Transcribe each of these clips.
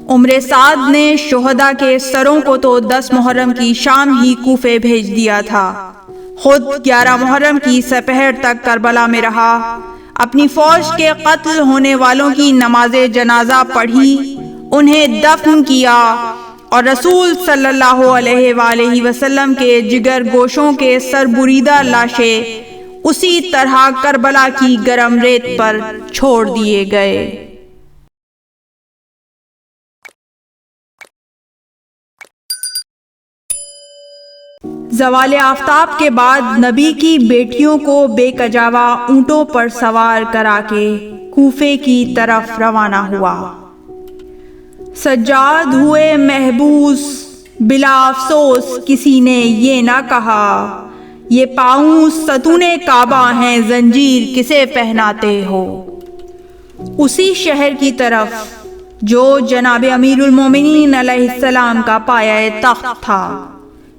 عمر سعد نے شہداء کے سروں کو تو 10 محرم کی شام ہی کوفے بھیج دیا تھا، خود 11 محرم کی سپہر تک کربلا میں رہا، اپنی فوج کے قتل ہونے والوں کی نماز جنازہ پڑھی، انہیں دفن کیا اور رسول صلی اللہ علیہ وآلہ وسلم کے جگر گوشوں کے سربریدہ لاشیں اسی طرح کربلا کی گرم ریت پر چھوڑ دیے گئے۔ زوال آفتاب کے بعد نبی کی بیٹیوں کو بے کجاوا اونٹوں پر سوار کرا کے کوفے کی طرف روانہ ہوا۔ سجاد ہوئے محبوس، بلا افسوس کسی نے یہ نہ کہا، یہ پاؤں ستون کعبہ ہیں، زنجیر کسے پہناتے ہو۔ اسی شہر کی طرف جو جناب امیر المومنین علیہ السلام کا پایہ تخت تھا،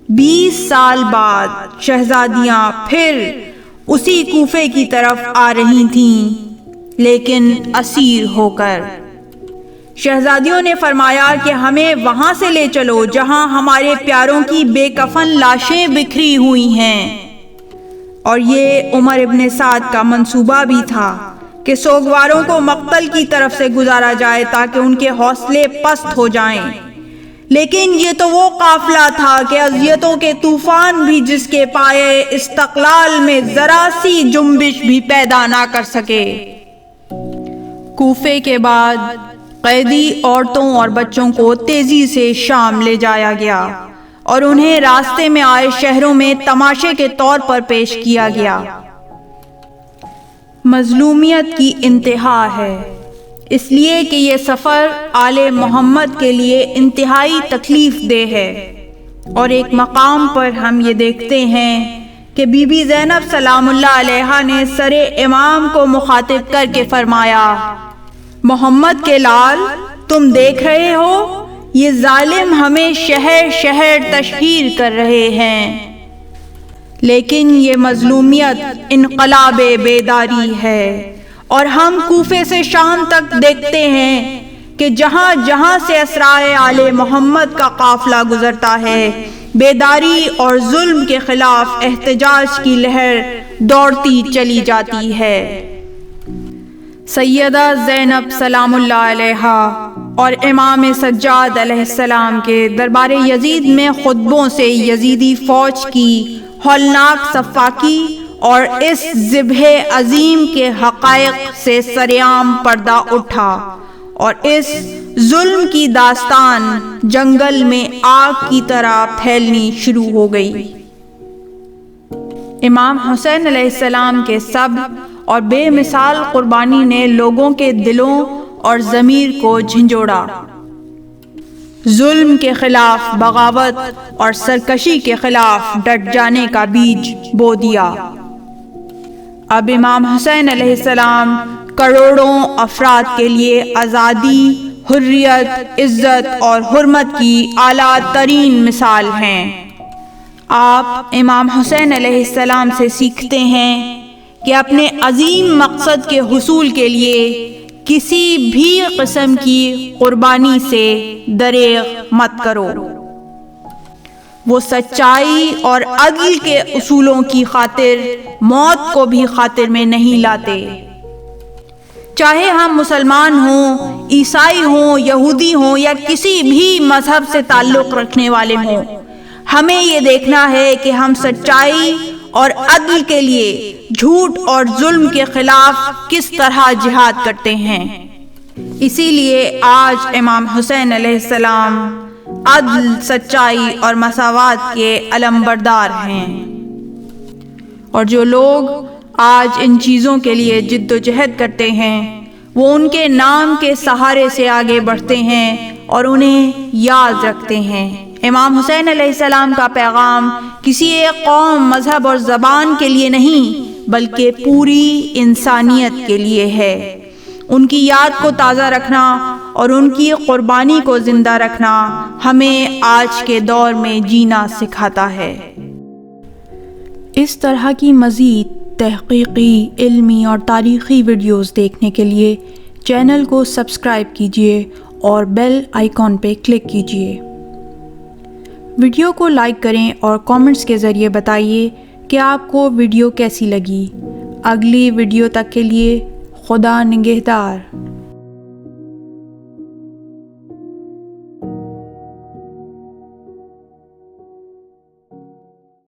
20 سال بعد شہزادیاں پھر اسی کوفے کی طرف آ رہی تھیں، لیکن اسیر ہو کر۔ شہزادیوں نے فرمایا کہ ہمیں وہاں سے لے چلو جہاں ہمارے پیاروں کی بے کفن لاشیں بکھری ہوئی ہیں، اور یہ عمر ابن سعد کا منصوبہ بھی تھا کہ سوگواروں کو مقتل کی طرف سے گزارا جائے تاکہ ان کے حوصلے پست ہو جائیں، لیکن یہ تو وہ قافلہ تھا کہ اذیتوں کے طوفان بھی جس کے پائے استقلال میں ذرا سی جنبش بھی پیدا نہ کر سکے۔ کوفے کے بعد قیدی عورتوں اور بچوں کو تیزی سے شام لے جایا گیا اور انہیں راستے میں آئے شہروں میں تماشے کے طور پر پیش کیا گیا۔ مظلومیت کی انتہا ہے، اس لیے کہ یہ سفر آل محمد کے لیے انتہائی تکلیف دہ ہے، اور ایک مقام پر ہم یہ دیکھتے ہیں کہ بی بی زینب سلام اللہ علیہا نے سر امام کو مخاطب کر کے فرمایا، محمد کے لال، تم دیکھ رہے ہو یہ ظالم ہمیں شہر شہر تشہیر کر رہے ہیں، لیکن یہ مظلومیت انقلاب بیداری ہے، اور ہم کوفے سے شام تک دیکھتے ہیں کہ جہاں جہاں سے اسرائے آل محمد کا قافلہ گزرتا ہے، بیداری اور ظلم کے خلاف احتجاج کی لہر دوڑتی چلی جاتی ہے۔ سیدہ زینب سلام اللہ علیہا اور امام سجاد علیہ السلام کے دربار یزید میں خطبوں سے یزیدی فوج کی ہولناک صفاقی اور اس ذبح عظیم کے حقائق سے سرعام پردہ اٹھا، اور اس ظلم کی داستان جنگل میں آگ کی طرح پھیلنی شروع ہو گئی۔ امام حسین علیہ السلام کے صبر اور بے مثال قربانی نے لوگوں کے دلوں اور ضمیر کو جھنجھوڑا، ظلم کے خلاف بغاوت اور سرکشی کے خلاف ڈٹ جانے کا بیج بو دیا۔ اب امام حسین علیہ السلام کروڑوں افراد کے لیے آزادی، حریت، عزت اور حرمت کی اعلیٰ ترین مثال ہیں۔ آپ امام حسین علیہ السلام سے سیکھتے ہیں کہ اپنے عظیم مقصد کے حصول کے لیے کسی بھی قسم کی قربانی سے دریغ مت کرو۔ وہ سچائی اور عدل کے اصولوں کی خاطر موت کو بھی خاطر میں نہیں لاتے۔ چاہے ہم مسلمان ہوں، عیسائی ہوں، یہودی ہوں یا کسی بھی مذہب سے تعلق رکھنے والے ہوں، ہمیں یہ دیکھنا ہے کہ ہم سچائی اور عدل کے لیے جھوٹ اور ظلم کے خلاف کس طرح جہاد کرتے ہیں۔ اسی لیے آج امام حسین علیہ السلام عدل، سچائی اور مساوات کے علمبردار ہیں، اور جو لوگ آج ان چیزوں کے لیے جد و جہد کرتے ہیں وہ ان کے نام کے سہارے سے آگے بڑھتے ہیں اور انہیں یاد رکھتے ہیں۔ امام حسین علیہ السلام کا پیغام کسی ایک قوم، مذہب اور زبان کے لیے نہیں بلکہ پوری انسانیت کے لیے ہے۔ ان کی یاد کو تازہ رکھنا اور ان کی قربانی کو زندہ رکھنا ہمیں آج کے دور میں جینا سکھاتا ہے۔ اس طرح کی مزید تحقیقی، علمی اور تاریخی ویڈیوز دیکھنے کے لیے چینل کو سبسکرائب کیجیے اور بیل آئیکن پہ کلک کیجیے۔ ویڈیو کو لائک کریں اور کامنٹس کے ذریعے بتائیے کہ آپ کو ویڈیو کیسی لگی۔ اگلی ویڈیو تک کے لیے خدا نگہدار۔